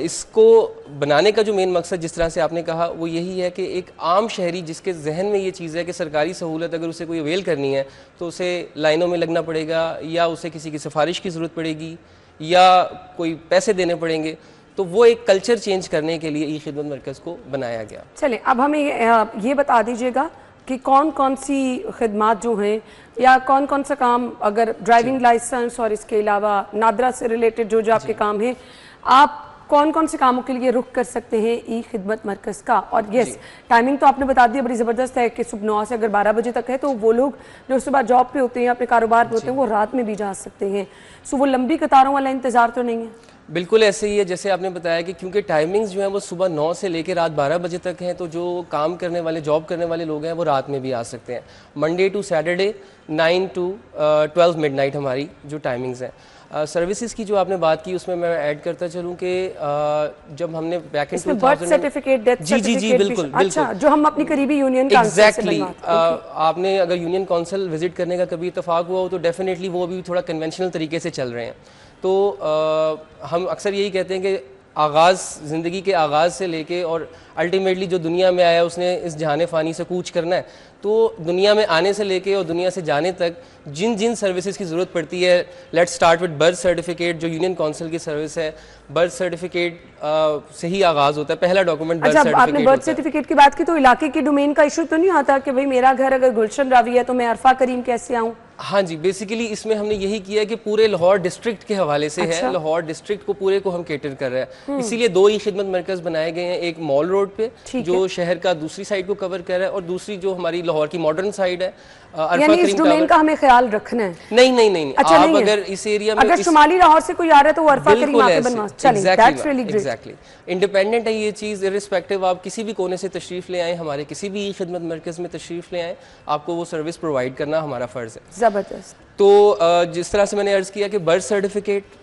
اس کو بنانے کا جو مین مقصد جس طرح سے آپ نے کہا وہ یہی ہے کہ ایک عام شہری جس کے ذہن میں یہ چیز ہے کہ سرکاری سہولت اگر اسے کوئی اویل کرنی ہے تو اسے لائنوں میں لگنا پڑے گا یا اسے کسی کی سفارش کی ضرورت پڑے گی یا کوئی پیسے دینے پڑیں گے، تو وہ ایک کلچر چینج کرنے کے لیے ای خدمت مرکز کو بنایا گیا۔ چلیں اب ہمیں یہ بتا دیجیے گا کہ کون کون سی خدمات جو ہیں یا کون کون سا کام، اگر ڈرائیونگ لائسنس اور اس کے علاوہ نادرا سے ریلیٹڈ جو آپ کے کام ہیں، آپ کون کون سے کاموں کے لیے رخ کر سکتے ہیں ای خدمت مرکز کا؟ اور یس ٹائمنگ تو آپ نے بتا دیا بڑی زبردست ہے کہ صبح 9 سے اگر 12 بجے تک ہے تو وہ لوگ جو صبح جاب پہ ہوتے ہیں اپنے کاروبار پہ ہوتے ہیں وہ رات میں بھی جا سکتے ہیں، سو وہ لمبی قطاروں والا انتظار تو نہیں ہے؟ بالکل ایسے ہی ہے جیسے آپ نے بتایا کہ کیونکہ ٹائمنگز جو ہیں وہ صبح 9 سے لے کے رات 12 بجے تک ہیں، تو جو کام کرنے والے جاب کرنے والے لوگ ہیں وہ رات میں بھی آ سکتے ہیں۔ Monday to Saturday 9 to 12 midnight ہماری جو ٹائمنگز ہیں۔ سروسز کی جو آپ نے بات کی اس میں میں ایڈ کرتا چلوں کہ جب ہم نے back in 2000 birth certificate, death certificate, جی بالکل اچھا جو ہم اپنی قریبی یونین کونسل سے بنواتے ہیں۔ آپ نے اگر یونین کونسل وزٹ کرنے کا کبھی اتفاق ہوا ہو تو ڈیفینیٹلی وہ بھی تھوڑا کنونشنل طریقے سے چل رہے ہیں، تو ہم اکثر یہی کہتے ہیں کہ زندگی کے آغاز سے لے کے اور الٹیمیٹلی جو دنیا میں آیا اس نے اس جہان فانی سے کوچ کرنا ہے، تو دنیا میں آنے سے لے کے اور دنیا سے جانے تک جن سروسز کی ضرورت پڑتی ہے، let's start with birth certificate جو یونین کونسل کی سروس ہے۔ برتھ سرٹیفکیٹ سے ہی آغاز ہوتا ہے، پہلا ڈاکومنٹ برتھ سرٹیفکیٹ ہوتا ہے۔ آپ نے برتھ سرٹیفکیٹ کی بات کی تو علاقے کی ڈومین کا ایشو تو نہیں آتا کہ بھئی میرا گھر اگر گلشن راوی ہے تو میں عرفہ کریم کیسے آؤں؟ ہاں جی، بیسیکلی اس میں ہم نے یہی کیا ہے کہ پورے لاہور ڈسٹرکٹ کے حوالے سے ہے، لاہور ڈسٹرکٹ کو پورے کو ہم کیٹر کر رہے ہیں، اسی لیے 2 ای خدمت مرکز بنائے گئے ہیں، ایک مال روڈ پہ جو شہر کا دوسری سائڈ کو کور کر رہا ہے اور دوسری جو ہماری لاہور کی ماڈرن سائڈ ہے یعنی اس ڈومین کا ہمیں خیال رکھنا ہے؟ نہیں، آپ اگر اس ایریا میں اگر شمالی لاہور سے کوئی آ رہا ہے تو وہ عرفہ کریم آ کے بنوا چلیں، that's really great۔ Exactly independent ہے یہ چیز، ارسپیکٹو آپ کسی بھی کونے سے تشریف لے آئیں، ہمارے کسی بھی ای خدمت مرکز میں تشریف لے آئیں، آپ کو وہ سروس پرووائڈ کرنا ہمارا فرض ہے۔ زبردست۔ تو جس طرح سے میں نے عرض کیا کہ برتھ سرٹیفکیٹ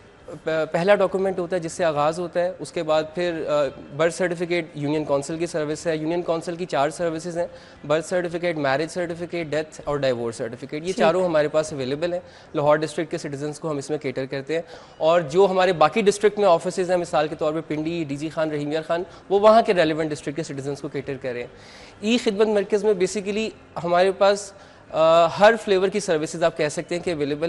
پہلا ڈاکومنٹ ہوتا ہے جس سے آغاز ہوتا ہے، اس کے بعد پھر برتھ سرٹیفکیٹ یونین کونسل کی سروس ہے، یونین کونسل کی 4 سروسز ہیں، birth certificate, marriage certificate, death اور ڈائیورس سرٹیفکیٹ، یہ چاروں ہمارے پاس اویلیبل ہیں۔ لاہور ڈسٹرکٹ کے سٹیزنس کو ہم اس میں کیٹر کرتے ہیں، اور جو ہمارے باقی ڈسٹرکٹ میں آفیسز ہیں، مثال کے طور پہ پنڈی، ڈی جی خان، رحیم یار خان، وہ وہاں کے ریلیونٹ ڈسٹرکٹ کے سٹیزنس کو کیٹر کر رہے ہیں۔ ای خدمت مرکز میں بیسیکلی ہمارے پاس ہر فلیور کی سروسز آپ کہہ سکتے ہیں کہ اویلیبل